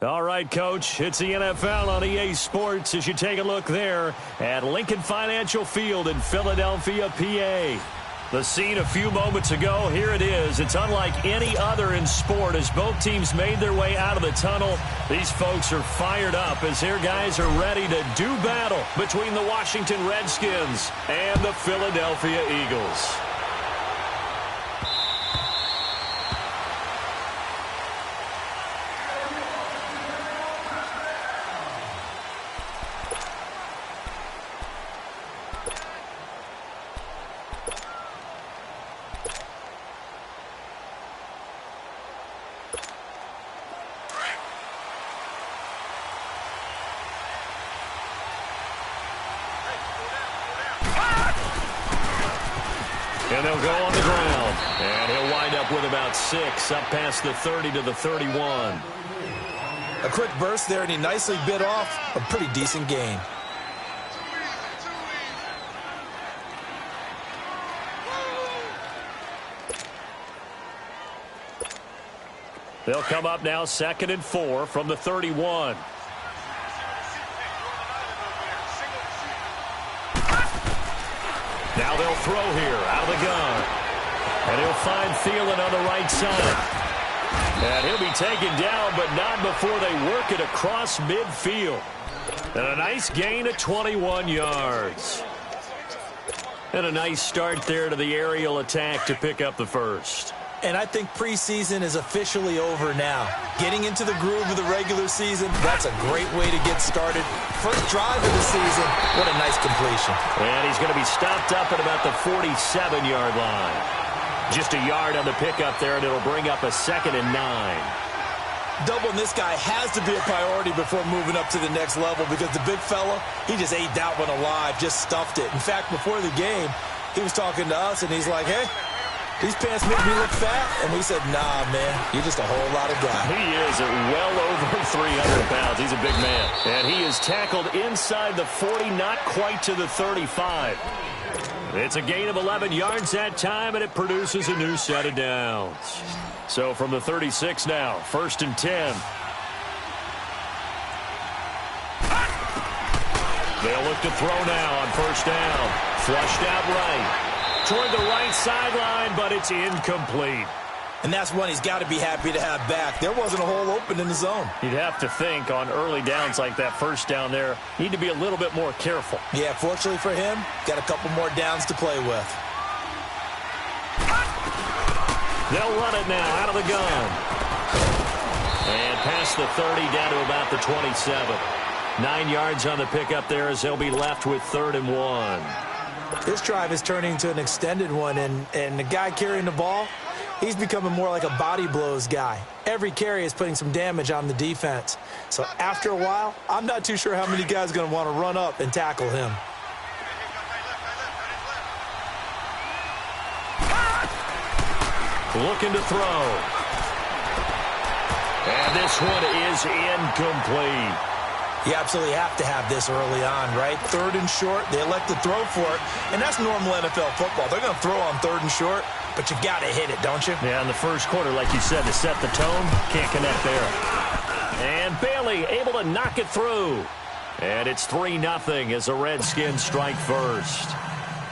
All right, Coach, it's the NFL on EA Sports as you take a look there at Lincoln Financial Field in Philadelphia, PA. The scene a few moments ago, here it is. It's unlike any other in sport as both teams made their way out of the tunnel. These folks are fired up as their guys are ready to do battle between the Washington Redskins and the Philadelphia Eagles. And they'll go on the ground. And he'll wind up with about 6, up past the 30 to the 31. A quick burst there, and he nicely bit off a pretty decent gain. They'll come up now 2nd and 4 from the 31. Now they'll throw here out of the gun. And he'll find Thielen on the right side. And he'll be taken down, but not before they work it across midfield. And a nice gain of 21 yards. And a nice start there to the aerial attack to pick up the first. And I think preseason is officially over now. Getting into the groove of the regular season, that's a great way to get started. First drive of the season, what a nice completion. And he's going to be stopped up at about the 47-yard line. Just a yard on the pickup there, and it'll bring up a 2nd and 9. Doubling this guy has to be a priority before moving up to the next level because the big fella, he just ate that one alive, just stuffed it. In fact, before the game, he was talking to us, and he's like, hey, these pants make me look fat. And we said, nah, man, you're just a whole lot of guy. He is at well over 300 pounds. He's a big man. And he is tackled inside the 40, not quite to the 35. It's a gain of 11 yards that time, and it produces a new set of downs. So from the 36 now, 1st and 10. They'll look to throw now on 1st down. Flushed out right. Toward the right sideline, but it's incomplete. And that's one he's got to be happy to have back. There wasn't a hole open in the zone. You'd have to think on early downs like that 1st down there, need to be a little bit more careful. Yeah, fortunately for him, got a couple more downs to play with. They'll run it now out of the gun. And past the 30 down to about the 27. 9 yards on the pickup there as they'll be left with 3rd and 1. This drive is turning into an extended one, and the guy carrying the ball, he's becoming more like a body blows guy. Every carry is putting some damage on the defense. So after a while, I'm not too sure how many guys are going to want to run up and tackle him. Looking to throw. And this one is incomplete. You absolutely have to have this early on, right? 3rd and short, they elect to throw for it, and that's normal NFL football. They're going to throw on 3rd and short, but you've got to hit it, don't you? Yeah, in the first quarter, like you said, to set the tone, can't connect there. And Bailey able to knock it through. And it's 3-0 as the Redskins strike first.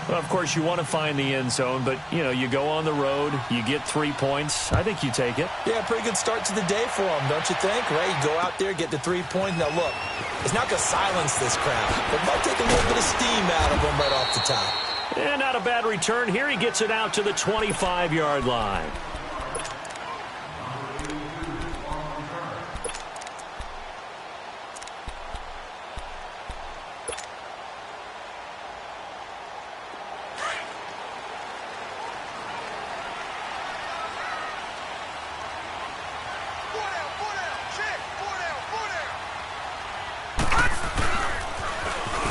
Well, of course, you want to find the end zone, but, you know, you go on the road, you get 3 points. I think you take it. Yeah, pretty good start to the day for them, don't you think? Right? You go out there, get the 3 points. Now, look, it's not going to silence this crowd, but it might take a little bit of steam out of them right off the top. And not a bad return. Here he gets it out to the 25-yard line.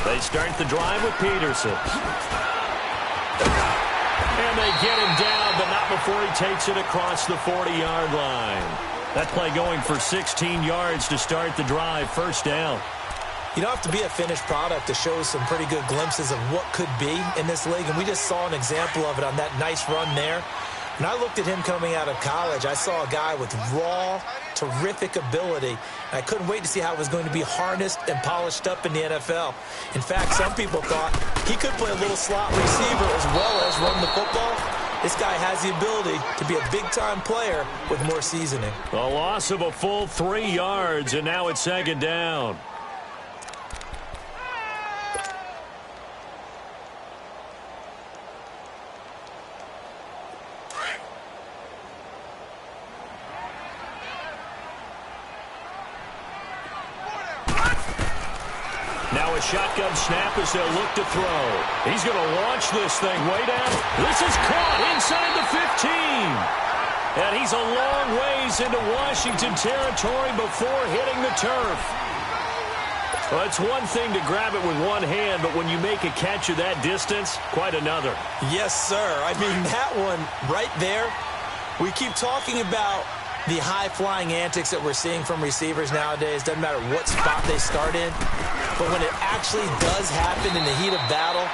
They start the drive with Peterson. And they get him down, but not before he takes it across the 40-yard line. That play going for 16 yards to start the drive. 1st down. You don't have to be a finished product to show some pretty good glimpses of what could be in this league, and we just saw an example of it on that nice run there. When I looked at him coming out of college, I saw a guy with raw, terrific ability. I couldn't wait to see how it was going to be harnessed and polished up in the NFL. In fact, some people thought he could play a little slot receiver as well as run the football. This guy has the ability to be a big-time player with more seasoning. A loss of a full 3 yards, and now it's 2nd down. Now a shotgun snap as they'll look to throw. He's going to launch this thing way down. This is caught inside the 15. And he's a long ways into Washington territory before hitting the turf. Well, it's one thing to grab it with one hand, but when you make a catch of that distance, quite another. Yes, sir. I mean, that one right there, we keep talking about the high-flying antics that we're seeing from receivers nowadays. Doesn't matter what spot they start in. But when it actually does happen in the heat of battle,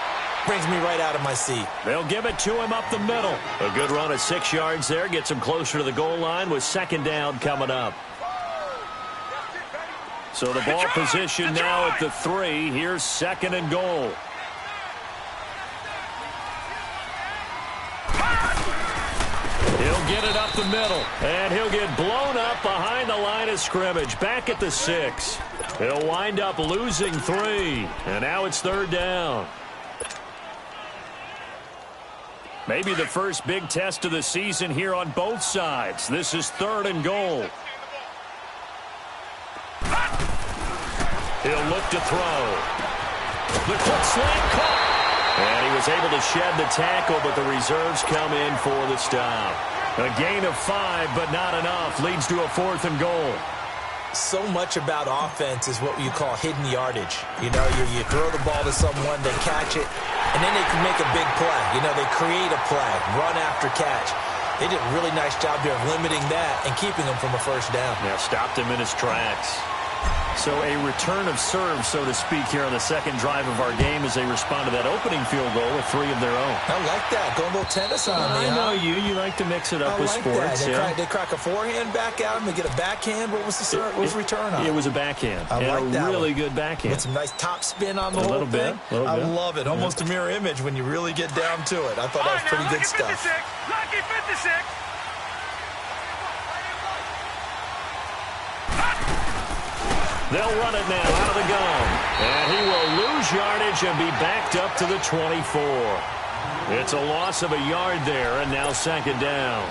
brings me right out of my seat. They'll give it to him up the middle. A good run of 6 yards there. Gets him closer to the goal line with 2nd down coming up. So the ball position now at the 3. Here's 2nd and goal. He'll get it up the middle, and he'll get blown up behind the line of scrimmage. Back at the 6. He'll wind up losing 3, and now it's 3rd down. Maybe the first big test of the season here on both sides. This is 3rd and goal. He'll look to throw. The quick slant caught. And he was able to shed the tackle, but the reserves come in for the stop. A gain of 5, but not enough. Leads to a 4th and goal. So much about offense is what you call hidden yardage. You know, you throw the ball to someone, they catch it, and then they can make a big play. You know, they create a play, run after catch. They did a really nice job there of limiting that and keeping him from a 1st down. Yeah, stopped him in his tracks. So a return of serve, so to speak, here on the 2nd drive of our game as they respond to that opening field goal with 3 of their own. I like that. Going a little tennis on me. I know you. You like to mix it up with sports. They crack a forehand back out, and they get a backhand. What was the return on? It was a backhand. I like that. Really good backhand. With some nice top spin on the whole thing. I love it. Almost a mirror image when you really get down to it. I thought that was pretty good stuff. Lucky 56. They'll run it now out of the gun. And he will lose yardage and be backed up to the 24. It's a loss of a yard there, and now 2nd down.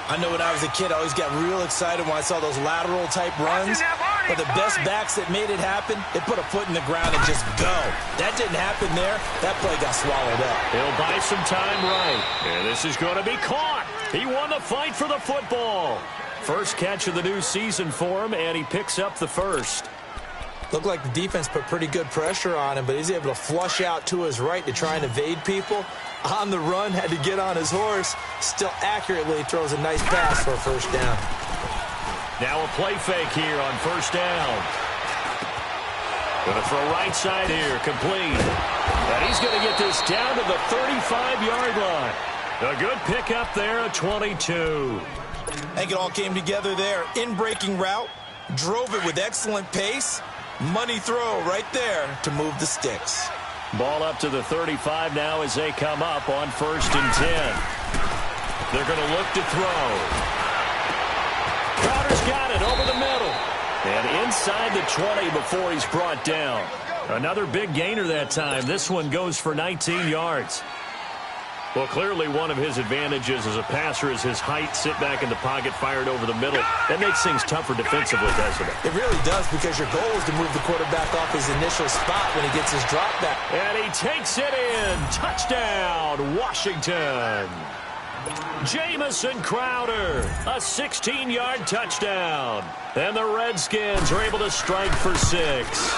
I know when I was a kid, I always got real excited when I saw those lateral-type runs. But the best backs that made it happen, they put a foot in the ground and just go. That didn't happen there. That play got swallowed up. He'll buy some time right. And this is going to be caught. He won the fight for the football. First catch of the new season for him, and he picks up the 1st. Looked like the defense put pretty good pressure on him, but he's able to flush out to his right to try and evade people. On the run, had to get on his horse. Still accurately throws a nice pass for a 1st down. Now a play fake here on 1st down. Going to throw right side here, complete. And he's going to get this down to the 35-yard line. A good pickup there at 22. I think it all came together there. In-breaking route, drove it with excellent pace. Money throw right there to move the sticks. Ball up to the 35 now as they come up on 1st and 10. They're going to look to throw. Crowder's got it over the middle. And inside the 20 before he's brought down. Another big gainer that time. This one goes for 19 yards. Well, clearly one of his advantages as a passer is his height. Sit back in the pocket, fired over the middle. That makes things tougher defensively, doesn't it? It really does, because your goal is to move the quarterback off his initial spot when he gets his drop back. And he takes it in. Touchdown, Washington. Jamison Crowder, a 16-yard touchdown. And the Redskins are able to strike for 6.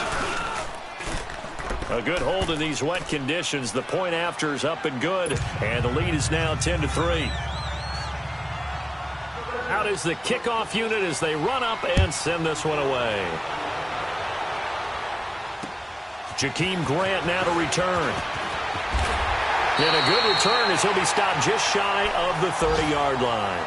A good hold in these wet conditions. The point after is up and good, and the lead is now 10-3. Out is the kickoff unit as they run up and send this one away. Jakeem Grant now to return. And a good return as he'll be stopped just shy of the 30-yard line.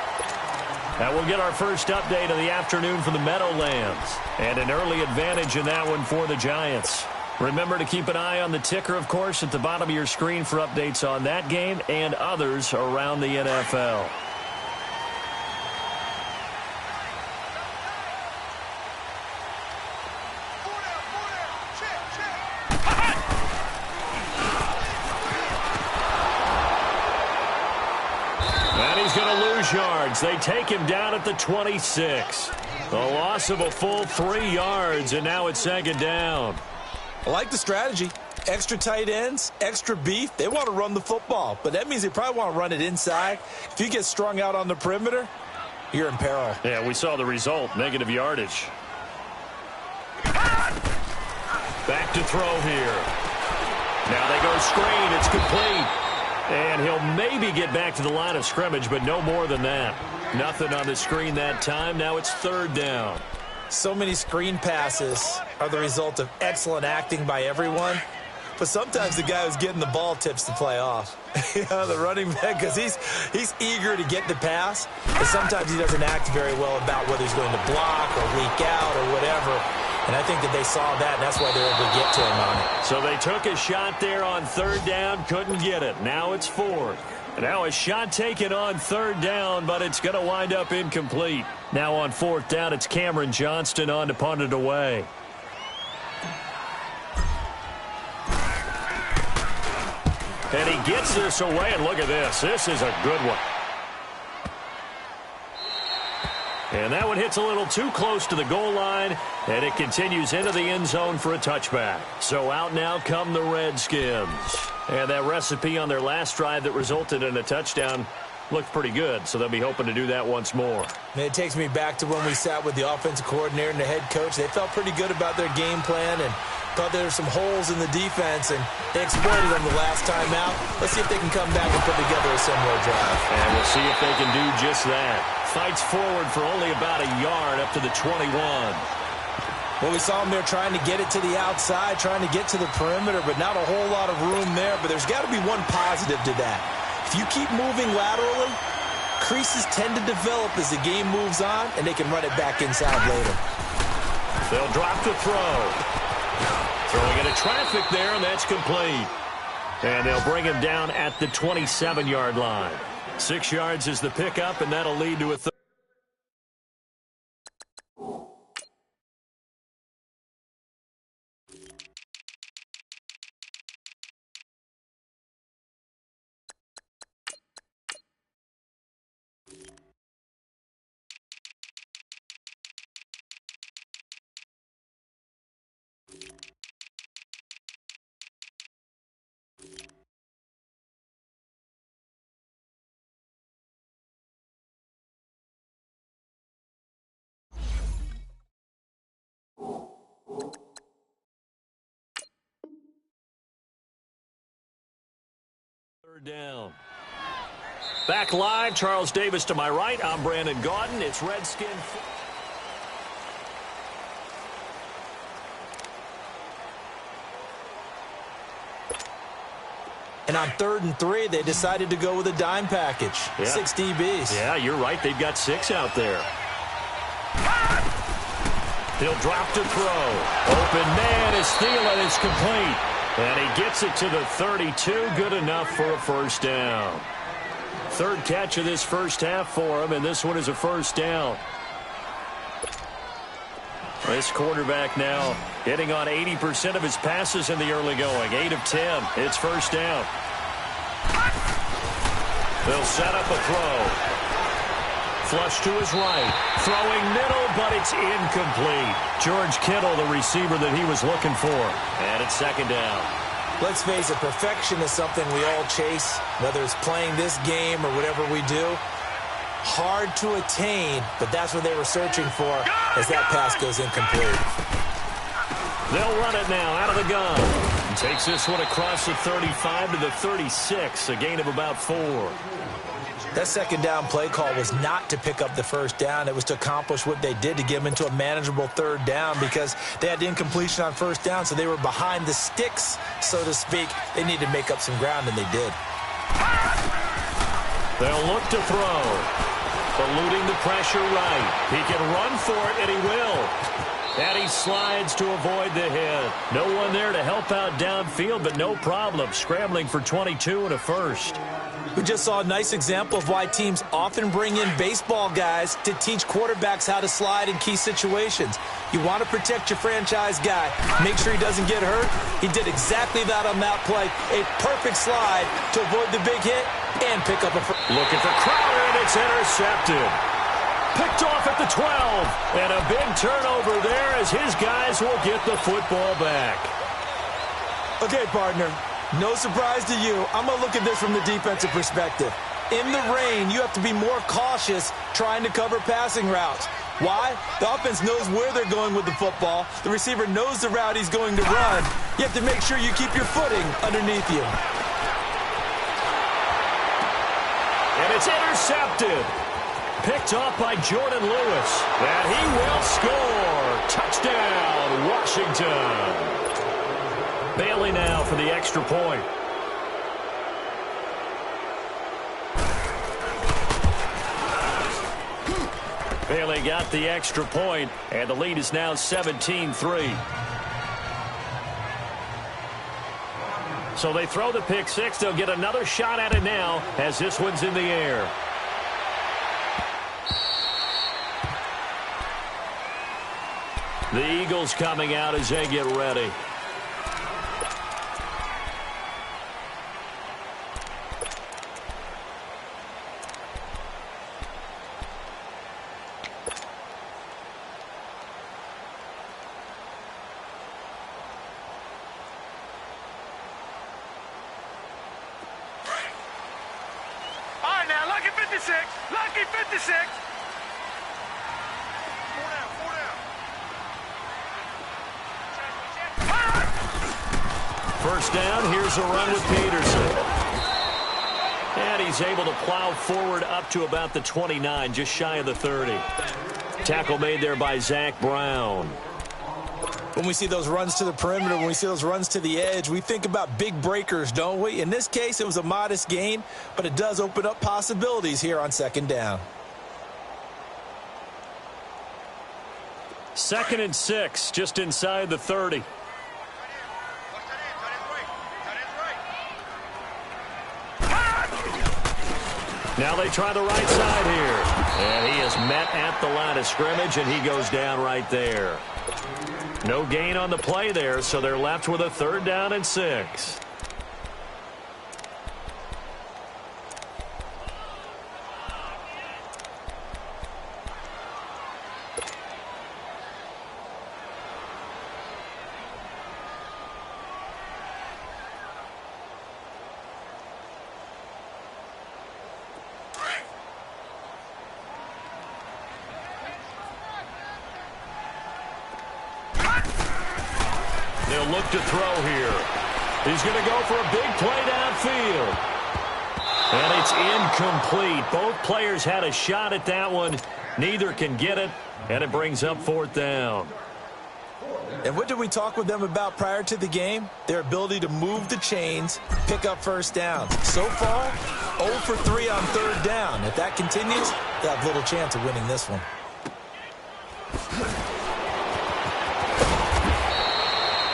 That will get our first update of the afternoon from the Meadowlands. And an early advantage in that one for the Giants. Remember to keep an eye on the ticker, of course, at the bottom of your screen for updates on that game and others around the NFL. And he's going to lose yards. They take him down at the 26. A loss of a full 3 yards, and now it's second down. I like the strategy. Extra tight ends, extra beef. They want to run the football, but that means they probably want to run it inside. If you get strung out on the perimeter, you're in peril. Yeah, we saw the result, negative yardage. Back to throw here. Now they go screen. It's complete. And he'll maybe get back to the line of scrimmage, but no more than that. Nothing on the screen that time. Now it's third down. So many screen passes are the result of excellent acting by everyone. But sometimes the guy who's getting the ball tips the play off. The running back, because he's eager to get the pass. But sometimes he doesn't act very well about whether he's going to block or leak out or whatever. And I think that they saw that, and that's why they were able to get to him on it. So they took a shot there on third down, couldn't get it. Now it's fourth. Now a shot taken on third down, but it's going to wind up incomplete. Now on fourth down, it's Cameron Johnston on to punt it away. And he gets this away, and look at this. This is a good one. And that one hits a little too close to the goal line, and it continues into the end zone for a touchback. So out now come the Redskins. And that recipe on their last drive that resulted in a touchdown looked pretty good, so they'll be hoping to do that once more. And it takes me back to when we sat with the offensive coordinator and the head coach. They felt pretty good about their game plan and thought there were some holes in the defense, and they exploited them the last time out. Let's see if they can come back and put together a similar drive. And we'll see if they can do just that. Fights forward for only about a yard up to the 21. Well, we saw him there trying to get it to the outside, trying to get to the perimeter, but not a whole lot of room there. But there's got to be one positive to that. If you keep moving laterally, creases tend to develop as the game moves on, and they can run it back inside later. They'll drop the throw. Throwing into traffic there, and that's complete. And they'll bring him down at the 27-yard line. 6 yards is the pickup, and that'll lead to a third. Third down. Back live, Charles Davis to my right. I'm Brandon Gaudin. It's Redskin. And on 3rd and 3, they decided to go with a dime package. Yeah. 6 DBs. Yeah, you're right. They've got 6 out there. He'll drop to throw. Open man is Thielen. It's complete. And he gets it to the 32. Good enough for a first down. Third catch of this first half for him, and this one is a first down. This quarterback now hitting on 80% of his passes in the early going. 8 of 10. It's first down. They'll set up a throw. Flush to his right. Throwing middle, but it's incomplete. George Kittle, the receiver that he was looking for. And it's second down. Let's face it, perfection is something we all chase, whether it's playing this game or whatever we do. Hard to attain, but that's what they were searching for as that pass goes incomplete. They'll run it now out of the gun. Takes this one across the 35 to the 36, a gain of about 4. That second down play call was not to pick up the first down. It was to accomplish what they did, to get them into a manageable third down, because they had the incompletion on first down, so they were behind the sticks, so to speak. They needed to make up some ground, and they did. They'll look to throw. Eluding the pressure right. He can run for it, and he will. And he slides to avoid the hit. No one there to help out downfield, but no problem. Scrambling for 22 and a first. We just saw a nice example of why teams often bring in baseball guys to teach quarterbacks how to slide in key situations. You want to protect your franchise guy. Make sure he doesn't get hurt. He did exactly that on that play. A perfect slide to avoid the big hit and pick up a... Looking for Crowder, and it's intercepted. Picked off at the 12. And a big turnover there as his guys will get the football back. Okay, partner. No surprise to you. I'm going to look at this from the defensive perspective. In the rain, you have to be more cautious trying to cover passing routes. Why? The offense knows where they're going with the football. The receiver knows the route he's going to run. You have to make sure you keep your footing underneath you. And it's intercepted. Picked off by Jordan Lewis. And he will score. Touchdown, Washington. Bailey now for the extra point. Bailey got the extra point, and the lead is now 17-3. So they throw the pick six. They'll get another shot at it now as this one's in the air. The Eagles coming out as they get ready. Lucky 56. First down, here's a run with Peterson. And he's able to plow forward up to about the 29, just shy of the 30. Tackle made there by Zach Brown. When we see those runs to the perimeter, when we see those runs to the edge, we think about big breakers, don't we? In this case, it was a modest gain, but it does open up possibilities here on second down. 2nd and 6, just inside the 30. Now they try the right side here. And he is met at the line of scrimmage, and he goes down right there. No gain on the play there, so they're left with a 3rd down and 6. They'll look to throw here. He's going to go for a big play downfield. And it's incomplete. Both players had a shot at that one. Neither can get it, and it brings up 4th down. And what did we talk with them about prior to the game? Their ability to move the chains, pick up first downs. So far, 0 for 3 on 3rd down. If that continues, they have little chance of winning this one.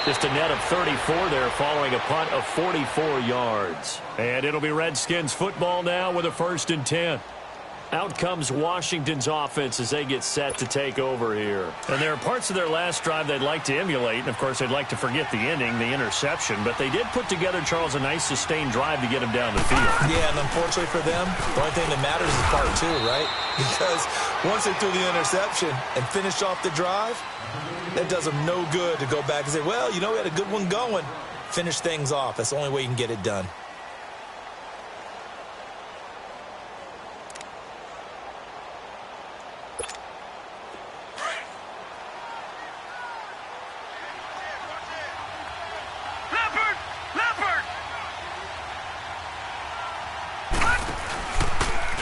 Just a net of 34 there following a punt of 44 yards. And it'll be Redskins football now with a 1st and 10. Out comes Washington's offense as they get set to take over here. And there are parts of their last drive they'd like to emulate. And, of course, they'd like to forget the ending, the interception. But they did put together, Charles, a nice sustained drive to get them down the field. Yeah, and unfortunately for them, the only thing that matters is part 2, right? Because once they threw the interception and finished off the drive, that does them no good to go back and say, well, you know, we had a good one going. Finish things off. That's the only way you can get it done.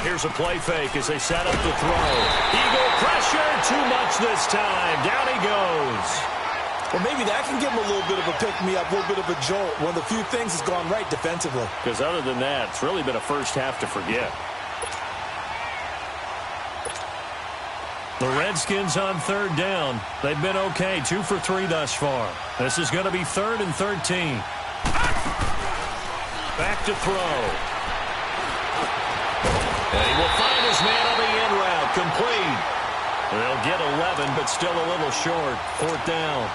Here's a play fake as they set up the throw. Eagle pressure, too much this time. Down he goes. Well, maybe that can give him a little bit of a pick-me-up, a little bit of a jolt. One of the few things that's gone right defensively. Because other than that, it's really been a first half to forget. The Redskins on third down. They've been okay, 2 for 3 thus far. This is going to be 3rd and 13. Back to throw. And he will find his man on the in route. Complete. They'll get 11, but still a little short. 4th down.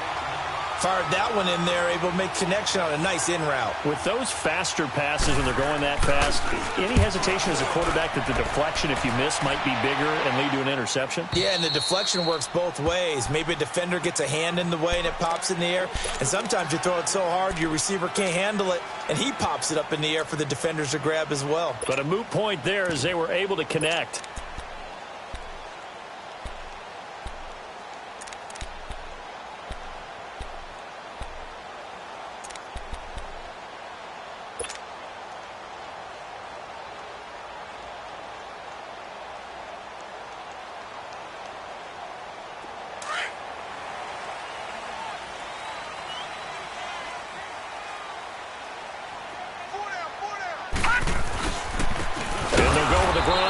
Fired that one in there, able to make connection on a nice in route. With those faster passes when they're going that fast, any hesitation as a quarterback that the deflection, if you miss, might be bigger and lead to an interception? Yeah, and the deflection works both ways. Maybe a defender gets a hand in the way and it pops in the air. And sometimes you throw it so hard your receiver can't handle it, and he pops it up in the air for the defenders to grab as well. But a moot point there as they were able to connect.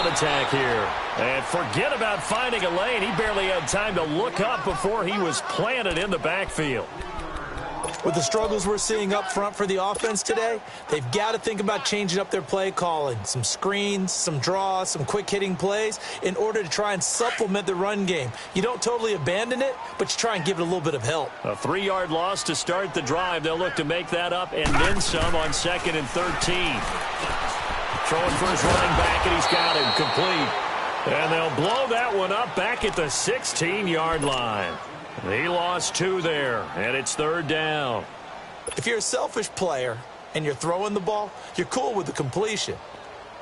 Attack here. And forget about finding a lane. He barely had time to look up before he was planted in the backfield. With the struggles we're seeing up front for the offense today, they've got to think about changing up their play calling. Some screens, some draws, some quick-hitting plays in order to try and supplement the run game. You don't totally abandon it, but you try and give it a little bit of help. A 3-yard loss to start the drive. They'll look to make that up and then some on 2nd and 13. Throwing for his running back, and he's got him complete. And they'll blow that one up back at the 16-yard line. He lost 2 there, and it's 3rd down. If you're a selfish player and you're throwing the ball, you're cool with the completion.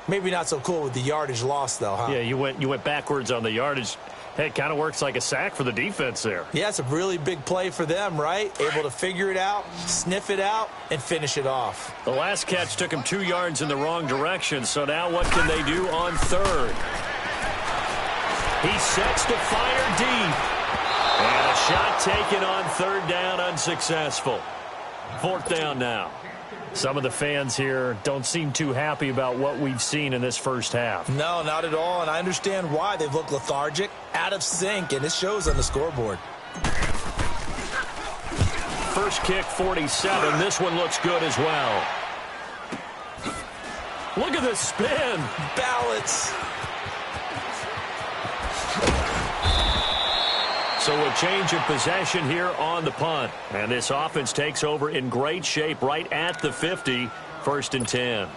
Maybe not so cool with the yardage loss, though, huh? Yeah, you went backwards on the yardage. Hey, it kind of works like a sack for the defense there. Yeah, it's a really big play for them, right? Able to figure it out, sniff it out, and finish it off. The last catch took him 2 yards in the wrong direction, so now what can they do on 3rd? He sets to fire deep. And a shot taken on 3rd down, unsuccessful. 4th down now. Some of the fans here don't seem too happy about what we've seen in this first half. No, not at all, and I understand why. They've looked lethargic, out of sync, and it shows on the scoreboard. First kick, 47. This one looks good as well. Look at the spin. Balance. So a change of possession here on the punt. And this offense takes over in great shape right at the 50. 1st and 10.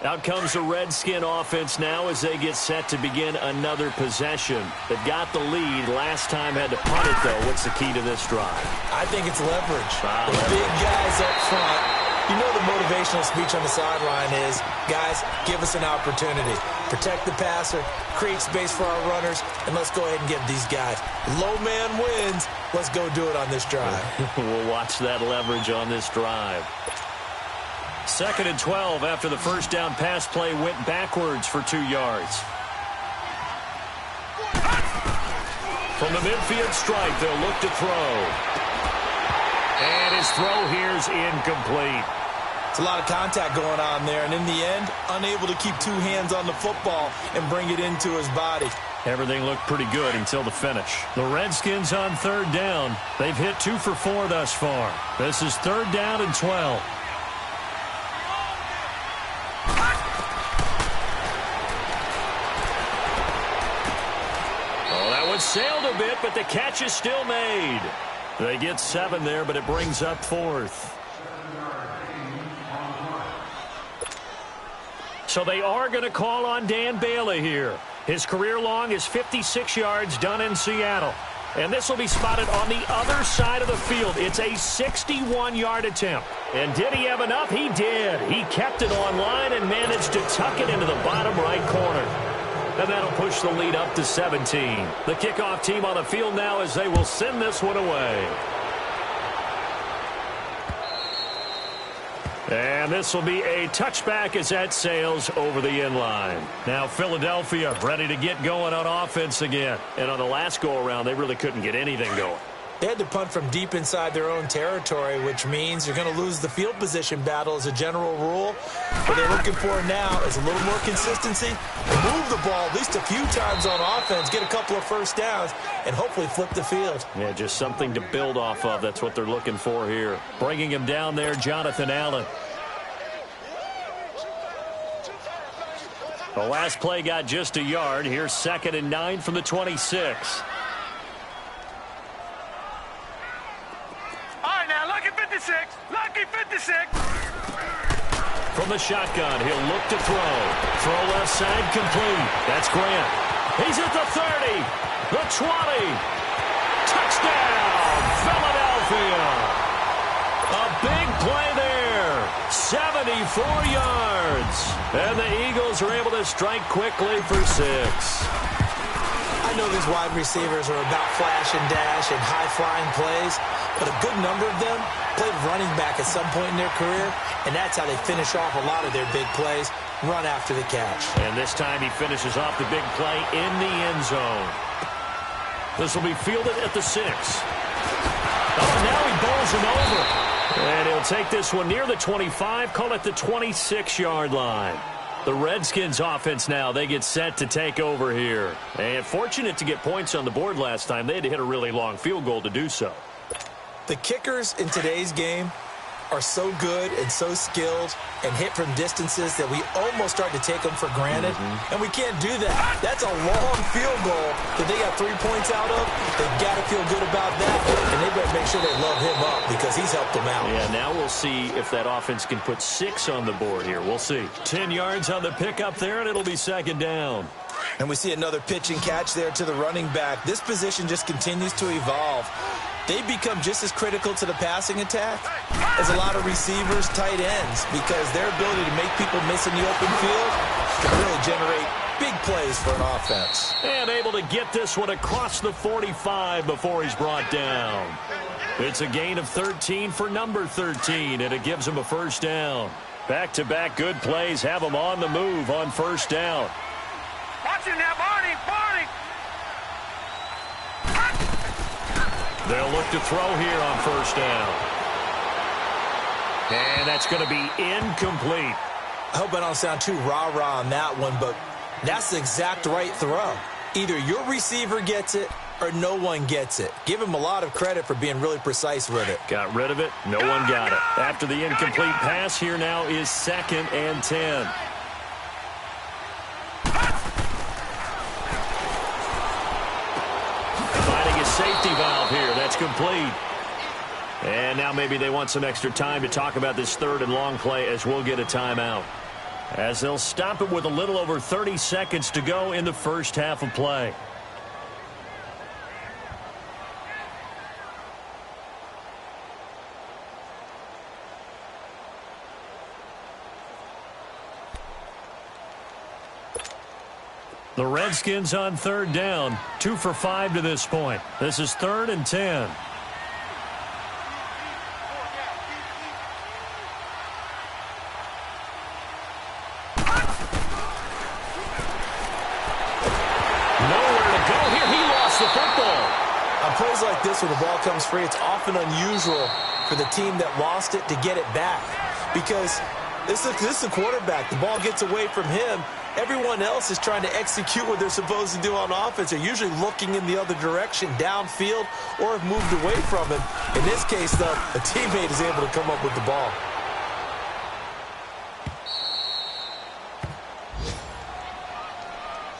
Out comes the Redskin offense now as they get set to begin another possession. They've got the lead. Last time had to punt it, though. What's the key to this drive? I think it's leverage. The big guys up front. You know the motivational speech on the sideline is, guys, give us an opportunity. Protect the passer, create space for our runners, and let's go ahead and give these guys. Low man wins. Let's go do it on this drive. We'll watch that leverage on this drive. 2nd and 12 after the first down pass play went backwards for 2 yards. From the midfield stripe, they'll look to throw. And his throw here's incomplete. It's a lot of contact going on there, and in the end, unable to keep 2 hands on the football and bring it into his body. Everything looked pretty good until the finish. The Redskins on 3rd down. They've hit 2 for 4 thus far. This is 3rd down and 12. Oh, that one sailed a bit, but the catch is still made. They get 7 there, but it brings up 4th. So they are going to call on Dan Bailey here. His career long is 56 yards done in Seattle. And this will be spotted on the other side of the field. It's a 61-yard attempt. And did he have enough? He did. He kept it on line and managed to tuck it into the bottom right corner. And that'll push the lead up to 17. The kickoff team on the field now as they will send this one away. And this will be a touchback as that sails over the end line. Now Philadelphia ready to get going on offense again. And on the last go-around, they really couldn't get anything going. They had to punt from deep inside their own territory, which means you're going to lose the field position battle as a general rule. What they're looking for now is a little more consistency, move the ball at least a few times on offense, get a couple of first downs, and hopefully flip the field. Yeah, just something to build off of. That's what they're looking for here. Bringing him down there, Jonathan Allen. The last play got just a yard. Here's 2nd and 9 from the 26. All right, now, lucky 56. Lucky 56. From the shotgun, he'll look to throw. Throw left side complete. That's Grant. He's at the 30. The 20. Touchdown, Philadelphia. A big play there. 74 yards. And the Eagles are able to strike quickly for 6. I know these wide receivers are about flash and dash and high-flying plays, but a good number of them played running back at some point in their career, and that's how they finish off a lot of their big plays, run after the catch. And this time he finishes off the big play in the end zone. This will be fielded at the 6. Oh, now he bowls him over. And he'll take this one near the 25, call it the 26-yard line. The Redskins offense now, they get set to take over here. And fortunate to get points on the board last time. They had to hit a really long field goal to do so. The kickers in today's game are so good and so skilled and hit from distances that we almost start to take them for granted. And we can't do that. That's a long field goal that they got 3 points out of. They've got to feel good about that, and they better make sure they love him up because he's helped them out. Yeah, now we'll see if that offense can put 6 on the board here. We'll see. 10 yards on the pickup there, and it'll be 2nd down. And we see another pitch and catch there to the running back. This position just continues to evolve. They become just as critical to the passing attack as a lot of receivers, tight ends, because their ability to make people miss in the open field can really generate big plays for an offense. And able to get this one across the 45 before he's brought down. It's a gain of 13 for number 13, and it gives him a 1st down. Back-to-back good plays have him on the move on 1st down. Watch him now, Barney. Barney. They'll look to throw here on 1st down. And that's going to be incomplete. I hope I don't sound too rah-rah on that one, but that's the exact right throw. Either your receiver gets it or no one gets it. Give him a lot of credit for being really precise with it. Got rid of it. No one got it. After the incomplete pass, here now is 2nd and 10. Finding a safety valve here. That's complete. And now maybe they want some extra time to talk about this 3rd and long play as we'll get a timeout. As they'll stop it with a little over 30 seconds to go in the first half of play. The Redskins on 3rd down, 2 for 5 to this point. This is 3rd and 10. Plays like this where the ball comes free, it's often unusual for the team that lost it to get it back because this is the quarterback. The ball gets away from him. Everyone else is trying to execute what they're supposed to do on offense. They're usually looking in the other direction, downfield, or have moved away from him. In this case, though, a teammate is able to come up with the ball.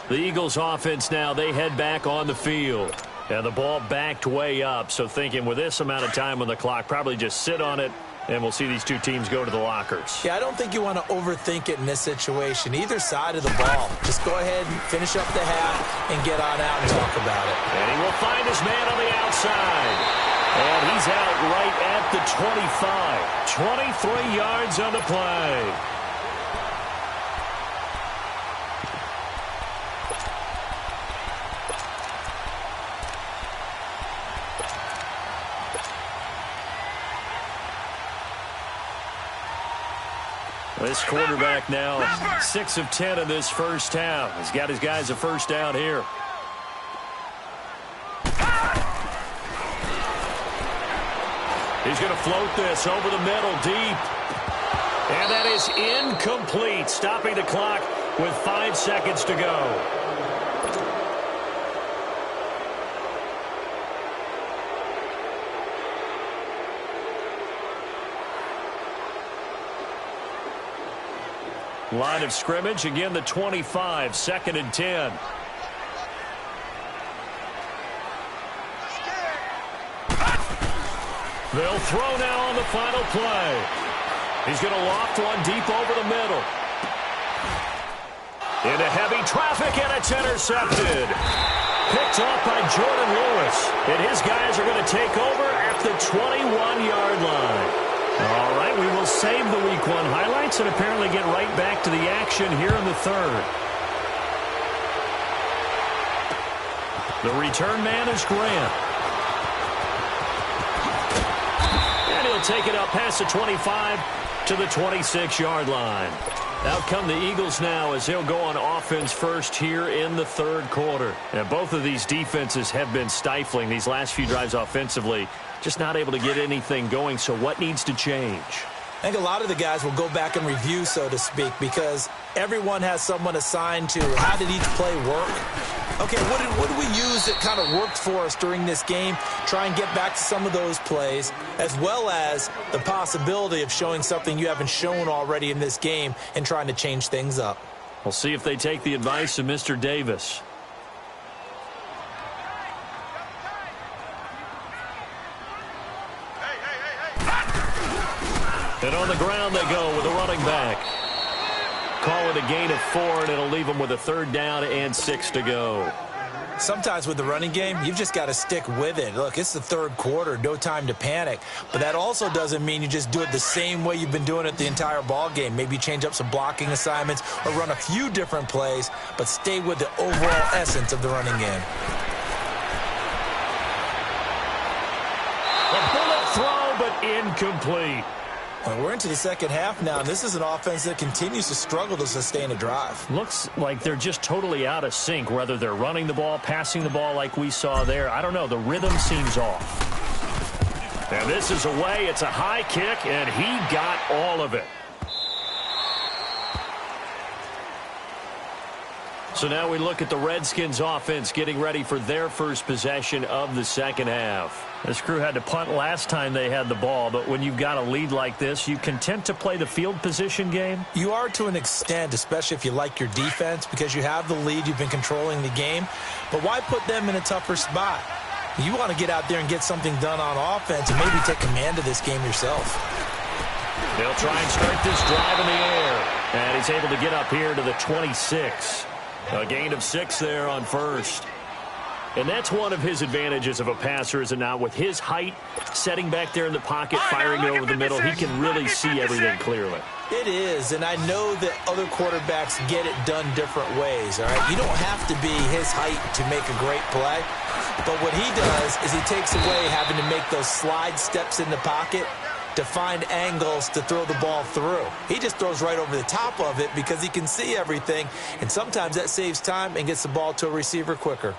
The Eagles offense now, they head back on the field. And the ball backed way up, so thinking with this amount of time on the clock, probably just sit on it, and we'll see these two teams go to the lockers. Yeah, I don't think you want to overthink it in this situation. Either side of the ball. Just go ahead and finish up the half and get on out and talk about it. And he will find his man on the outside. And he's out right at the 25. 23 yards on the play. This quarterback now 6 of 10 in this first half. He's got his guys a 1st down here. He's going to float this over the middle, deep. And that is incomplete, stopping the clock with 5 seconds to go. Line of scrimmage, again the 25, 2nd and 10. They'll throw now on the final play. He's going to loft one deep over the middle. Into heavy traffic, and it's intercepted. Picked off by Jordan Lewis. And his guys are going to take over at the 21-yard line. All right, we will save the Week 1 highlights and apparently get right back to the action here in the 3rd. The return man is Grant. And he'll take it up past the 25 to the 26-yard line. Out come the Eagles now as they'll go on offense first here in the 3rd quarter. And both of these defenses have been stifling these last few drives offensively. Just not able to get anything going, so what needs to change? I think a lot of the guys will go back and review, so to speak, because everyone has someone assigned to how did each play work. Okay, what did we use that kind of worked for us during this game? Try and get back to some of those plays, as well as the possibility of showing something you haven't shown already in this game and trying to change things up. We'll see if they take the advice of Mr. Davis. And on the ground they go with a running back. Call it a gain of 4, and it'll leave them with a 3rd down and 6 to go. Sometimes with the running game, you've just got to stick with it. Look, it's the 3rd quarter, no time to panic. But that also doesn't mean you just do it the same way you've been doing it the entire ball game. Maybe change up some blocking assignments or run a few different plays, but stay with the overall essence of the running game. A bullet throw, but incomplete. Well, we're into the 2nd half now, and this is an offense that continues to struggle to sustain a drive. Looks like they're just totally out of sync, whether they're running the ball, passing the ball like we saw there. I don't know. The rhythm seems off. And this is away. It's a high kick, and he got all of it. So now we look at the Redskins offense getting ready for their first possession of the 2nd half. This crew had to punt last time they had the ball, but when you've got a lead like this, you content to play the field position game? You are to an extent, especially if you like your defense, because you have the lead, you've been controlling the game. But why put them in a tougher spot? You want to get out there and get something done on offense and maybe take command of this game yourself. They'll try and start this drive in the air. And he's able to get up here to the 26. A gain of 6 there on 1st. And that's one of his advantages of a passer, is it not? With his height, setting back there in the pocket, firing it over the middle, he can really see everything clearly. It is, and I know that other quarterbacks get it done different ways, all right? You don't have to be his height to make a great play. But what he does is he takes away having to make those slide steps in the pocket to find angles to throw the ball through. He just throws right over the top of it because he can see everything, and sometimes that saves time and gets the ball to a receiver quicker.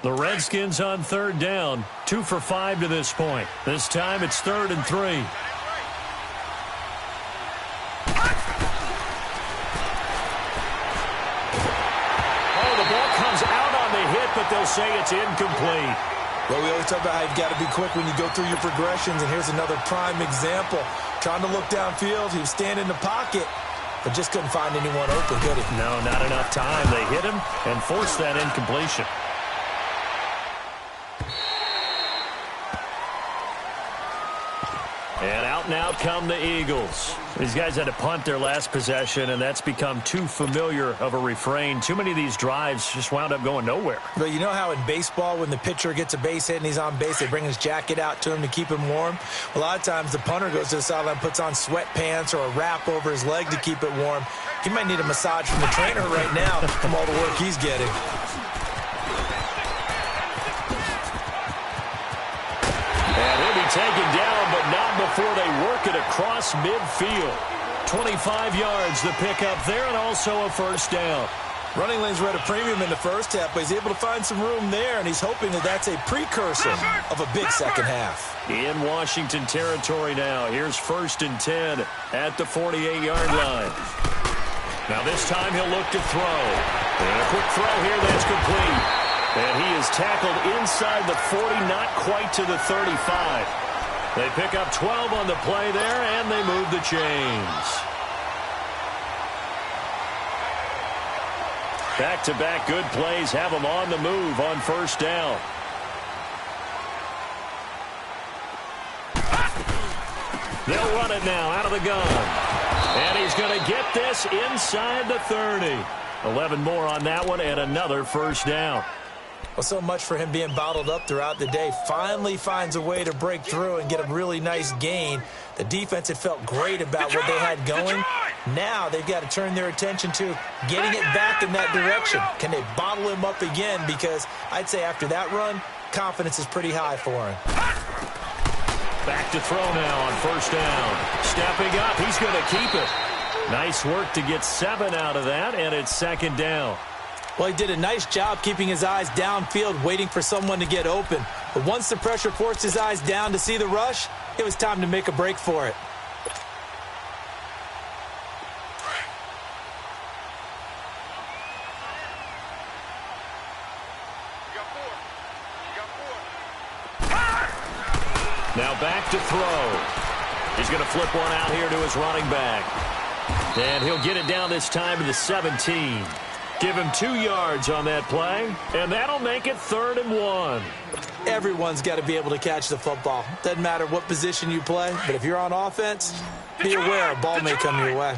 The Redskins on 3rd down, 2 for 5 to this point. This time it's 3rd and 3. Oh, the ball comes out on the hit, but they'll say it's incomplete. Well, we always talk about how you've got to be quick when you go through your progressions, and here's another prime example. Trying to look downfield, he was standing in the pocket, but just couldn't find anyone open, could he? No, not enough time. They hit him and forced that incompletion. And out and out come the Eagles. These guys had to punt their last possession, and that's become too familiar of a refrain. Too many of these drives just wound up going nowhere. But you know how in baseball, when the pitcher gets a base hit and he's on base, they bring his jacket out to him to keep him warm? A lot of times the punter goes to the sideline, puts on sweatpants or a wrap over his leg to keep it warm. He might need a massage from the trainer right now from all the work he's getting. And he'll be taken before they work it across midfield. 25 yards the pickup there, and also a first down. Running lanes were at a premium in the first half, but he's able to find some room there, and he's hoping that that's a precursor of a big second half. In Washington territory now. Here's 1st and 10 at the 48-yard line. Now this time he'll look to throw. And a quick throw here that's complete. And he is tackled inside the 40, not quite to the 35. They pick up 12 on the play there, and they move the chains. Back-to-back good plays have them on the move on first down. They'll run it now out of the gun. And he's going to get this inside the 30. 11 more on that one and another first down. Well, so much for him being bottled up throughout the day. Finally finds a way to break through and get a really nice gain. The defense had felt great about what they had going. Now they've got to turn their attention to getting it back in that direction. Can they bottle him up again? Because I'd say after that run, confidence is pretty high for him. Back to throw now on first down. Stepping up, he's going to keep it. Nice work to get 7 out of that, and it's second down. Well, he did a nice job keeping his eyes downfield, waiting for someone to get open. But once the pressure forced his eyes down to see the rush, it was time to make a break for it. Now back to throw. He's going to flip one out here to his running back. And he'll get it down this time to the 17. Give him 2 yards on that play, and that'll make it 3rd and 1. Everyone's got to be able to catch the football. Doesn't matter what position you play, but if you're on offense, be aware a ball may come your way.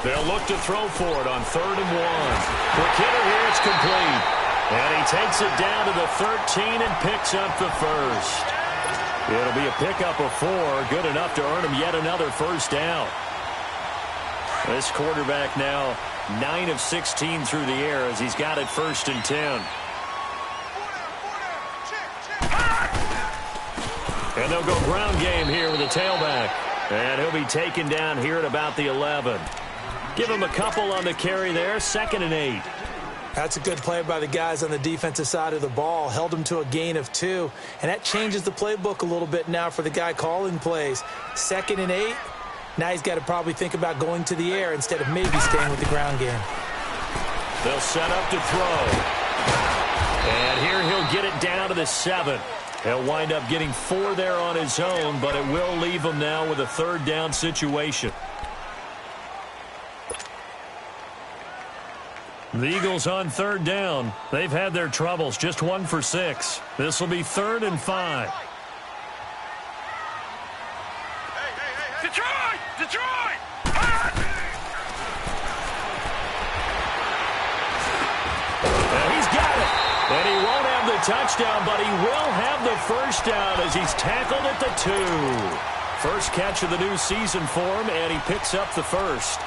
They'll look to throw for it on 3rd and 1. Quick hitter here, it's complete. And he takes it down to the 13 and picks up the first. It'll be a pickup of 4, good enough to earn him yet another first down. This quarterback now 9 of 16 through the air as he's got it 1st and 10. And they'll go ground game here with a tailback. And he'll be taken down here at about the 11. Give him a couple on the carry there, 2nd and 8. That's a good play by the guys on the defensive side of the ball. Held him to a gain of 2. And that changes the playbook a little bit now for the guy calling plays. 2nd and 8. Now he's got to probably think about going to the air instead of maybe staying with the ground game. They'll set up to throw. And here he'll get it down to the 7. He'll wind up getting 4 there on his own, but it will leave him now with a 3rd down situation. The Eagles on 3rd down. They've had their troubles, just 1 for 6. This will be 3rd and 5. Detroit! Detroit! And he's got it. And he won't have the touchdown, but he will have the first down as he's tackled at the 2. First catch of the new season for him, and he picks up the first.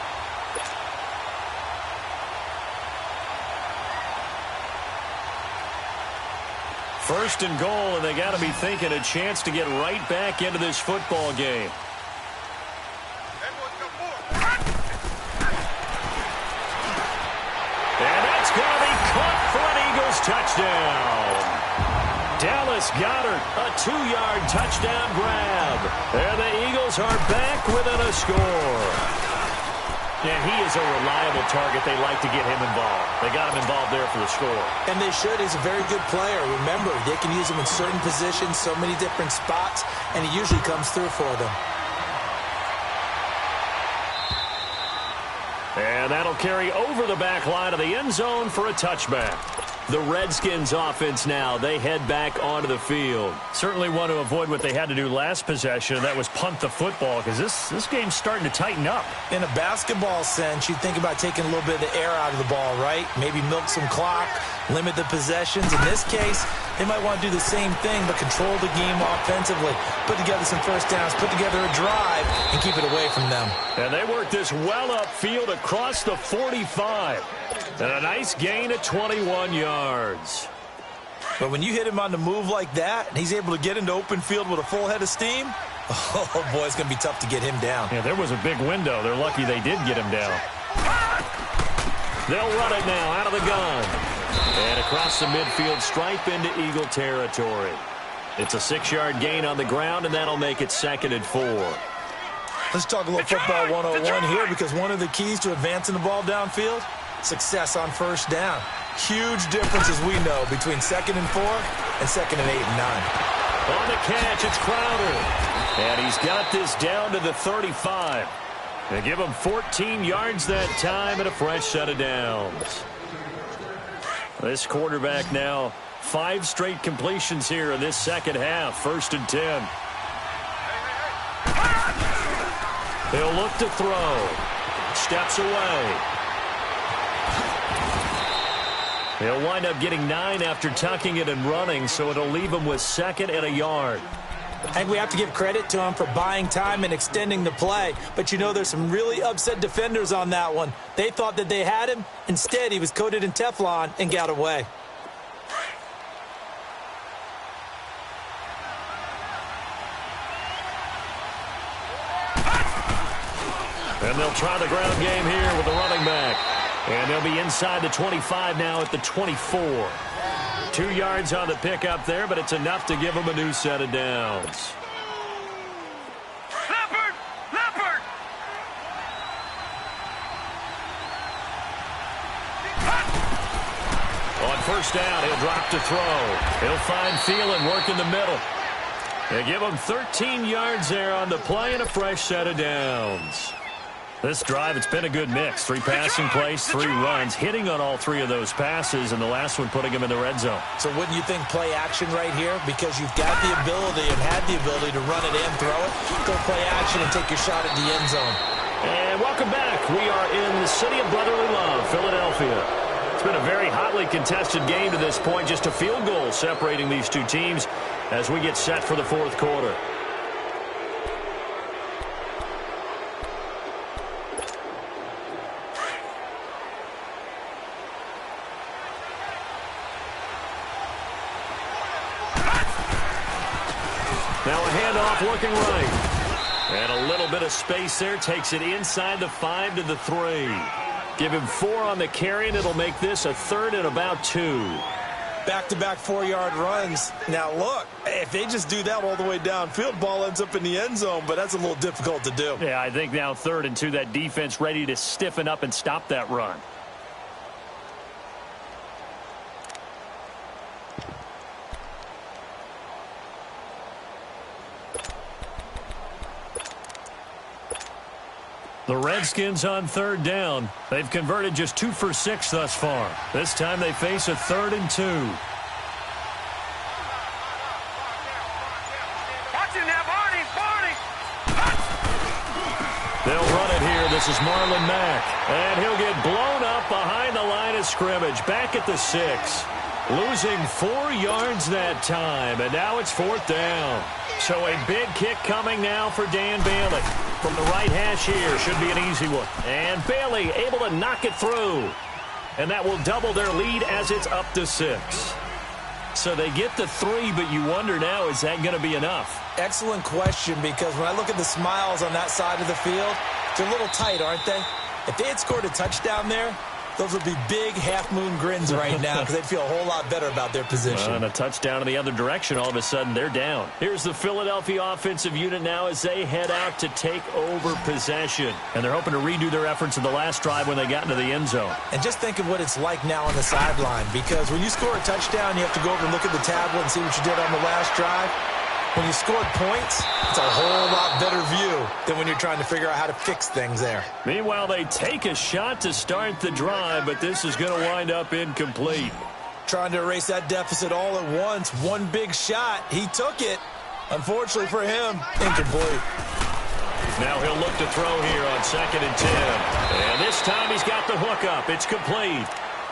First and goal, and they got to be thinking a chance to get right back into this football game. And that's going to be caught for an Eagles touchdown. Dallas Goedert, a 2-yard touchdown grab. And the Eagles are back within a score. And he is a reliable target. They like to get him involved. They got him involved there for the score. And they should. He's a very good player. Remember, they can use him in certain positions, so many different spots, and he usually comes through for them. And that'll carry over the back line of the end zone for a touchback. The Redskins offense now, they head back onto the field. Certainly want to avoid what they had to do last possession, and that was punt the football, because this game's starting to tighten up. In a basketball sense, you think about taking a little bit of the air out of the ball, right? Maybe milk some clock, limit the possessions. In this case, they might want to do the same thing, but control the game offensively. Put together some first downs, put together a drive, and keep it away from them. And they work this well upfield across the 45. And a nice gain of 21 yards. But when you hit him on the move like that, and he's able to get into open field with a full head of steam, oh, boy, it's going to be tough to get him down. Yeah, there was a big window. They're lucky they did get him down. They'll run it now out of the gun. And across the midfield stripe into Eagle territory. It's a 6-yard gain on the ground, and that'll make it 2nd and 4. Let's talk a little football 101 here, because one of the keys to advancing the ball downfield, success on first down. Huge difference, as we know, between 2nd and 4 and 2nd and 8 and 9. On the catch, it's Crowder. And he's got this down to the 35. They give him 14 yards that time and a fresh set of downs. This quarterback now 5 straight completions here in this second half. 1st and 10. He'll look to throw. Steps away. He'll wind up getting 9 after tucking it and running, so it'll leave him with 2nd and a yard. I think we have to give credit to him for buying time and extending the play. But, you know, there's some really upset defenders on that one. They thought that they had him. Instead, he was coated in Teflon and got away. And they'll try the ground game here with the running back. And they'll be inside the 25 now at the 24. 2 yards on the pickup there, but it's enough to give them a new set of downs. Leopard! Leopard! On first down, he'll drop to throw. He'll find Thielen work in the middle. They give him 13 yards there on the play and a fresh set of downs. This drive, it's been a good mix. 3 passing plays, 3 runs, hitting on all 3 of those passes, and the last one putting him in the red zone. So wouldn't you think play action right here? Because you've got the ability and had the ability to run it and throw it. Go play action and take your shot at the end zone. And welcome back. We are in the city of brotherly love, Philadelphia. It's been a very hotly contested game to this point. Just a field goal separating these two teams as we get set for the 4th quarter. Now a handoff looking right. And a little bit of space there. Takes it inside the 5 to the 3. Give him 4 on the carry, and it'll make this a 3rd and about 2. Back-to-back 4-yard runs. Now, look, if they just do that all the way downfield, ball ends up in the end zone, but that's a little difficult to do. Yeah, I think now 3rd and 2, that defense ready to stiffen up and stop that run. The Redskins on 3rd down. They've converted just 2 for 6 thus far. This time they face a 3rd and 2. Watch him now, Barney! Barney! They'll run it here. This is Marlon Mack. And he'll get blown up behind the line of scrimmage. Back at the 6. Losing 4 yards that time. And now it's 4th down. So a big kick coming now for Dan Bailey. From the right hash here, should be an easy one. And Bailey able to knock it through. And that will double their lead as it's up to 6. So they get the 3, but you wonder now, is that going to be enough? Excellent question, because when I look at the smiles on that side of the field, they're a little tight, aren't they? If they had scored a touchdown there, those would be big half-moon grins right now because they'd feel a whole lot better about their position. And a touchdown in the other direction, all of a sudden they're down. Here's the Philadelphia offensive unit now as they head out to take over possession. And they're hoping to redo their efforts in the last drive when they got into the end zone. And just think of what it's like now on the sideline, because when you score a touchdown, you have to go over and look at the tablet and see what you did on the last drive. When you scored points, it's a whole lot better view than when you're trying to figure out how to fix things there. Meanwhile, they take a shot to start the drive, but this is going to wind up incomplete. Trying to erase that deficit all at once. One big shot. He took it. Unfortunately for him, incomplete. Now he'll look to throw here on 2nd and 10. And this time he's got the hook up. It's complete.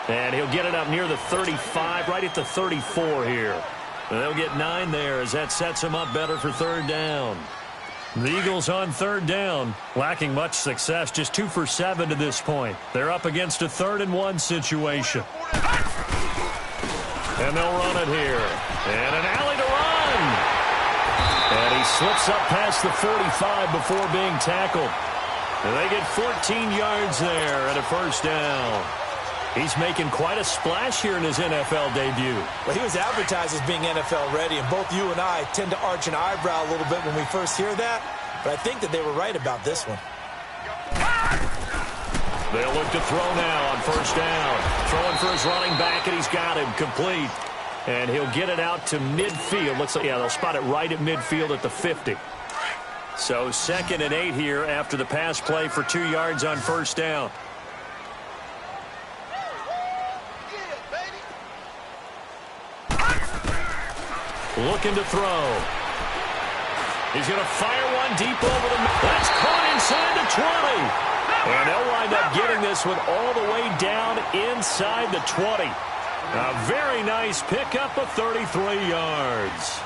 And he'll get it up near the 35, right at the 34 here. They'll get 9 there as that sets them up better for 3rd down. The Eagles on 3rd down, lacking much success, just 2 for 7 to this point. They're up against a 3rd and 1 situation. And they'll run it here. And an alley to run. And he slips up past the 45 before being tackled. And they get 14 yards there and a first down. He's making quite a splash here in his NFL debut. Well, he was advertised as being NFL ready, and both you and I tend to arch an eyebrow a little bit when we first hear that. But I think that they were right about this one. They'll look to throw now on first down. Throwing for his running back, and he's got him complete. And he'll get it out to midfield. Looks like, yeah, they'll spot it right at midfield at the 50. So 2nd and 8 here after the pass play for 2 yards on first down. Looking to throw. He's going to fire one deep over the middle. That's caught inside the 20. And they'll wind up getting this one all the way down inside the 20. A very nice pickup of 33 yards.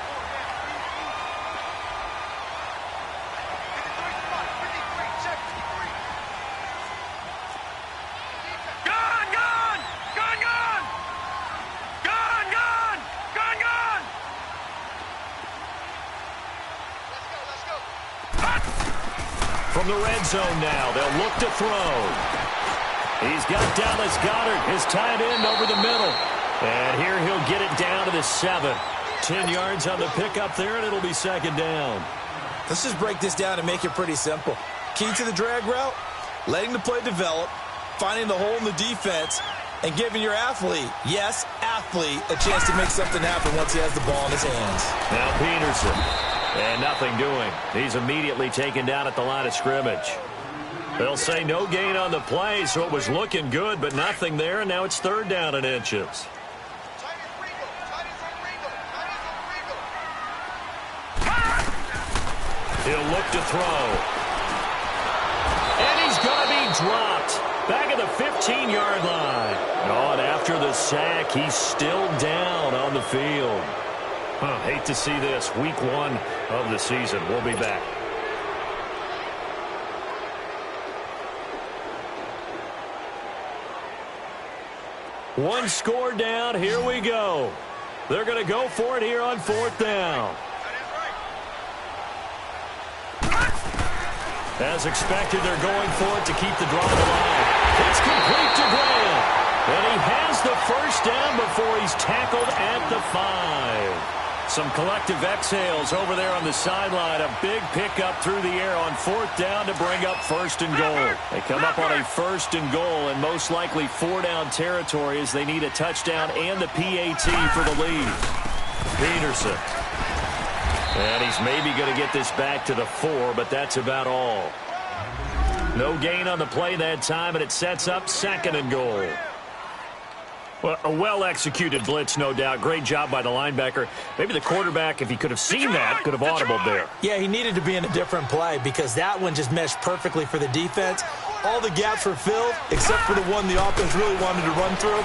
From the red zone now, they'll look to throw. He's got Dallas Goedert, his tight end, over the middle. And here he'll get it down to the 7. 10 yards on the pickup there, and it'll be 2nd down. Let's just break this down and make it pretty simple. Key to the drag route, letting the play develop, finding the hole in the defense, and giving your athlete, yes, athlete, a chance to make something happen once he has the ball in his hands. Now Peterson. And nothing doing. He's immediately taken down at the line of scrimmage. They'll say no gain on the play, so it was looking good, but nothing there, and now it's 3rd down and inches. He'll look to throw. And he's going to be dropped. Back at the 15-yard line. Oh, and after the sack, he's still down on the field. Hate to see this. Week 1 of the season. We'll be back. One score down. Here we go. They're going to go for it here on 4th down. As expected, they're going for it to keep the drive alive. It's complete to Graham. And he has the first down before he's tackled at the 5. Some collective exhales over there on the sideline. A big pickup through the air on 4th down to bring up 1st and goal. They come up on a 1st and goal and most likely 4-down territory as they need a touchdown and the PAT for the lead. Peterson. And he's maybe going to get this back to the 4, but that's about all. No gain on the play that time, and it sets up 2nd and goal. Well, a well-executed blitz, no doubt. Great job by the linebacker. Maybe the quarterback, if he could have seen that, could have audibled there. Yeah, he needed to be in a different play because that one just meshed perfectly for the defense. All the gaps were filled except for the one the offense really wanted to run through,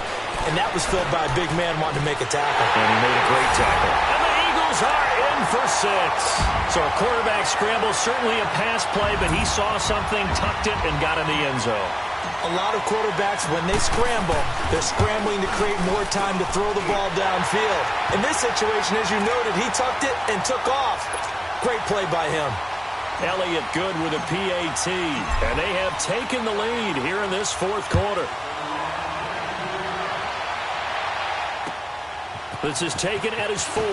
and that was filled by a big man wanting to make a tackle. And he made a great tackle. And the Eagles are in for 6. So a quarterback scramble, certainly a pass play, but he saw something, tucked it, and got in the end zone. A lot of quarterbacks, when they scramble, they're scrambling to create more time to throw the ball downfield. In this situation, as you noted, he tucked it and took off. Great play by him. Elliott good with a PAT. And they have taken the lead here in this 4th quarter. This is taken at his 4.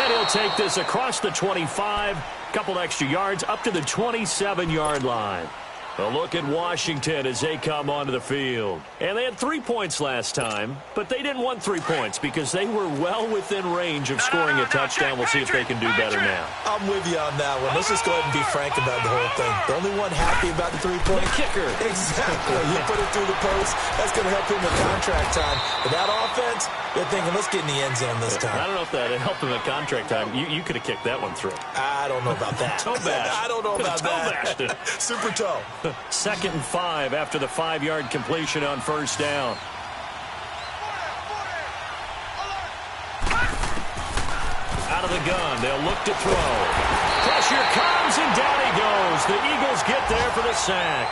And he'll take this across the 25. Couple extra yards up to the 27-yard line. A look at Washington as they come onto the field. And they had 3 points last time, but they didn't want 3 points because they were well within range of scoring a touchdown. We'll see if they can do better now. I'm with you on that one. Let's just go ahead and be frank about the whole thing. The only one happy about the 3-point kicker. Exactly. You put it through the post. That's going to help him with contract time. But that offense, they're thinking, let's get in the end zone this time. I don't know if that helped him at contract time. You could have kicked that one through. I don't know about that. Toe bash. I don't know about that. Super toe. 2nd and 5 after the 5-yard completion on first down. Out of the gun, they'll look to throw. Pressure comes, and down he goes. The Eagles get there for the sack.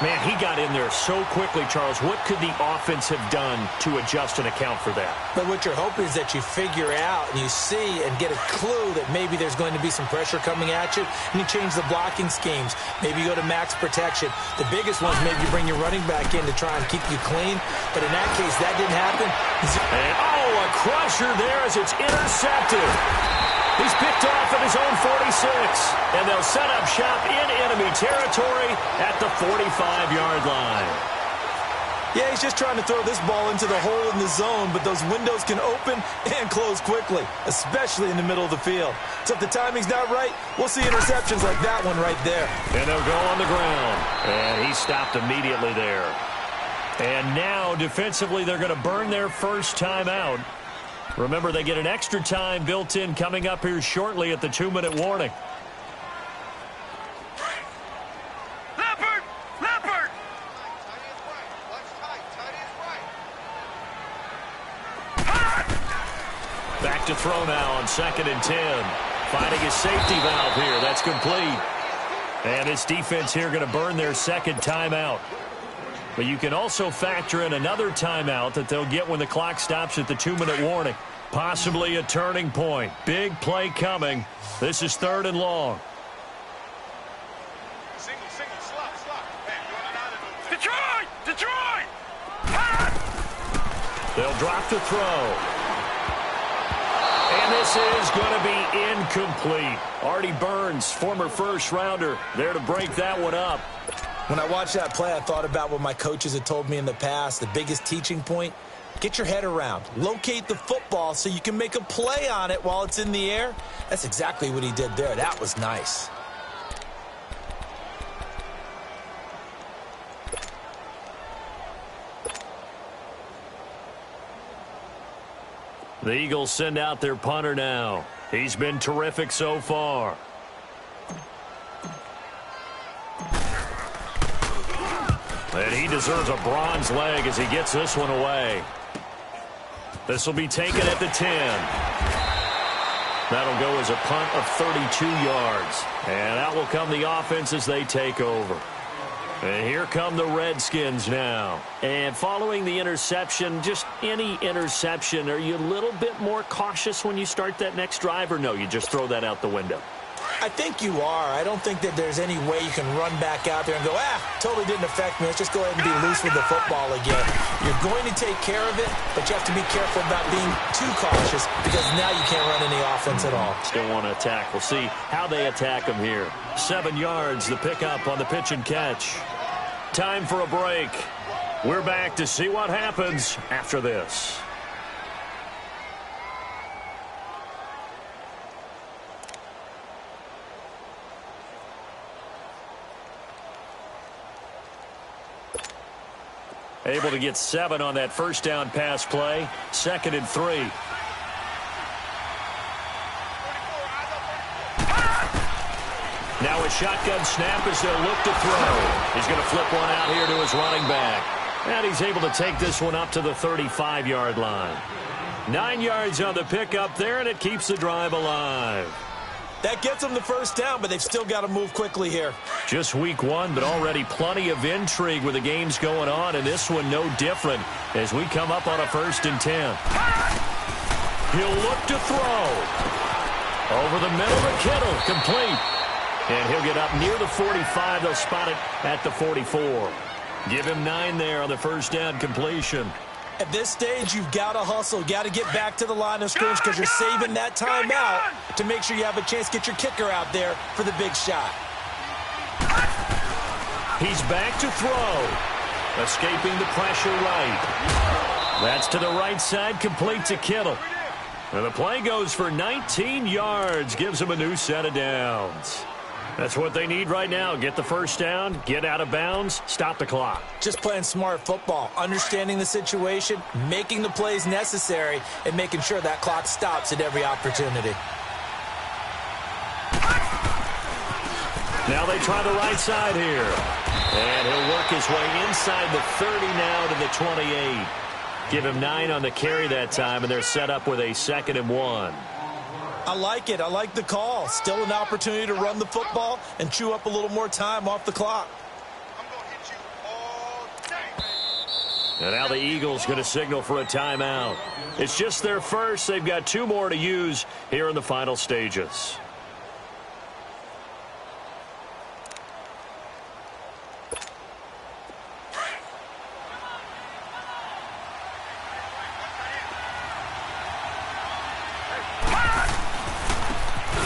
Man, he got in there so quickly, Charles. What could the offense have done to adjust and account for that? But what you're hoping is that you figure out and you see and get a clue that maybe there's going to be some pressure coming at you, and you change the blocking schemes. Maybe you go to max protection. The biggest ones, maybe you bring your running back in to try and keep you clean. But in that case, that didn't happen. And, a crusher there as it's intercepted. He's picked off at his own 46, and they'll set up shop in enemy territory at the 45-yard line. Yeah, he's just trying to throw this ball into the hole in the zone, but those windows can open and close quickly, especially in the middle of the field. So if the timing's not right, we'll see interceptions like that one right there. And they'll go on the ground, and he stopped immediately there. And now, defensively, they're going to burn their first timeout. Remember, they get an extra time built in coming up here shortly at the 2-minute warning. Leopard! Leopard! Back to throw now on 2nd and 10. Finding his safety valve here. That's complete. And this defense here going to burn their second timeout. But you can also factor in another timeout that they'll get when the clock stops at the 2-minute warning. Possibly a turning point. Big play coming. This is 3rd and long. Detroit! Detroit! They'll drop to throw. And this is going to be incomplete. Artie Burns, former first-rounder, there to break that one up. When I watched that play, I thought about what my coaches had told me in the past. The biggest teaching point, get your head around. Locate the football so you can make a play on it while it's in the air. That's exactly what he did there. That was nice. The Eagles send out their punter now. He's been terrific so far. And he deserves a bronze leg as he gets this one away. This will be taken at the 10. That'll go as a punt of 32 yards. And out will come the offense as they take over. And here come the Redskins now. And following the interception, just any interception, are you a little bit more cautious when you start that next drive, or no, you just throw that out the window? I think you are. I don't think that there's any way you can run back out there and go, totally didn't affect me. Let's just go ahead and be loose with the football again. You're going to take care of it, but you have to be careful about being too cautious because now you can't run any offense at all. Still want to attack. We'll see how they attack them here. 7 yards, the pickup on the pitch and catch. Time for a break. We're back to see what happens after this. Able to get 7 on that first down pass play. 2nd and 3. Now a shotgun snap as they'll look to throw. He's going to flip one out here to his running back. And he's able to take this one up to the 35-yard line. 9 yards on the pickup there, and it keeps the drive alive. That gets them the first down, but they've still got to move quickly here. Just week 1, but already plenty of intrigue with the games going on, and this one no different as we come up on a 1st and 10. He'll look to throw. Over the middle to Kittle, complete. And he'll get up near the 45. They'll spot it at the 44. Give him 9 there on the first down completion. At this stage, you've got to hustle. You've got to get back to the line of scrimmage because you're saving that timeout to make sure you have a chance to get your kicker out there for the big shot. He's back to throw. Escaping the pressure right. That's to the right side, complete to Kittle. And the play goes for 19 yards. Gives him a new set of downs. That's what they need right now. Get the first down, get out of bounds, stop the clock. Just playing smart football, understanding the situation, making the plays necessary, and making sure that clock stops at every opportunity. Now they try the right side here. And he'll work his way inside the 30 now to the 28. Give him 9 on the carry that time, and they're set up with a 2nd and 1. I like it. I like the call. Still an opportunity to run the football and chew up a little more time off the clock. And now the Eagles going to signal for a timeout. It's just their first. They've got 2 more to use here in the final stages.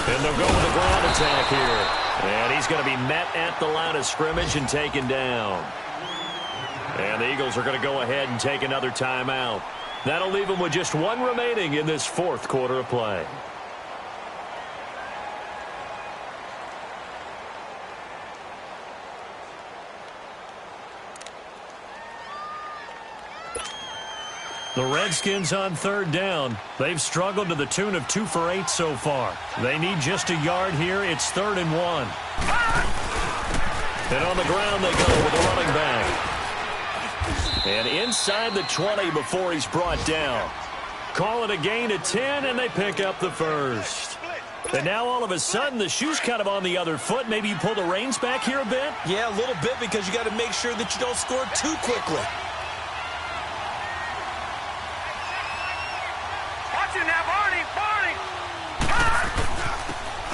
And they'll go with a ground attack here. And he's going to be met at the line of scrimmage and taken down. And the Eagles are going to go ahead and take another timeout. That'll leave them with just 1 remaining in this 4th quarter of play. The Redskins on 3rd down. They've struggled to the tune of 2 for 8 so far. They need just a yard here. It's 3rd and 1. And on the ground they go with the running back. And inside the 20 before he's brought down. Call it a gain of 10, and they pick up the first. And now all of a sudden the shoe's kind of on the other foot. Maybe you pull the reins back here a bit? Yeah, a little bit, because you got to make sure that you don't score too quickly.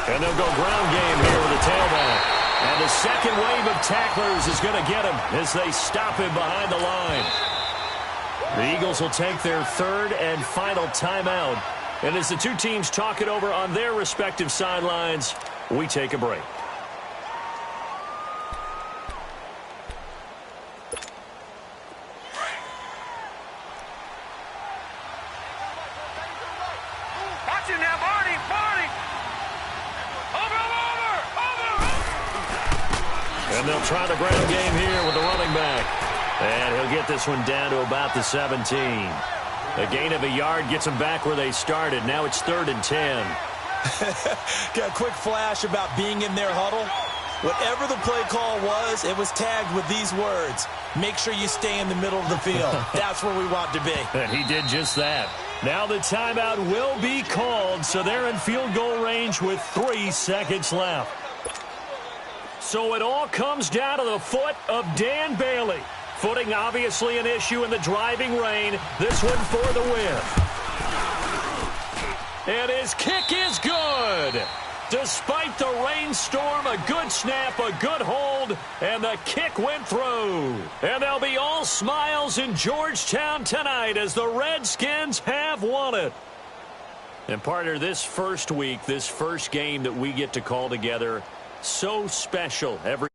And they'll go ground game here with the tailback. And the second wave of tacklers is going to get him as they stop him behind the line. The Eagles will take their 3rd and final timeout. And as the 2 teams talk it over on their respective sidelines, we take a break. And they'll try the ground game here with the running back. And he'll get this one down to about the 17. A gain of a yard gets them back where they started. Now it's 3rd and 10. Got a quick flash about being in their huddle. Whatever the play call was, it was tagged with these words: make sure you stay in the middle of the field. That's where we want to be. And he did just that. Now the timeout will be called, so they're in field goal range with 3 seconds left. So it all comes down to the foot of Dan Bailey. Footing obviously an issue in the driving rain. This one for the win. And his kick is good. Despite the rainstorm, a good snap, a good hold, and the kick went through. And they'll be all smiles in Georgetown tonight as the Redskins have won it. And partner, this first week, this first game that we get to call together, so special every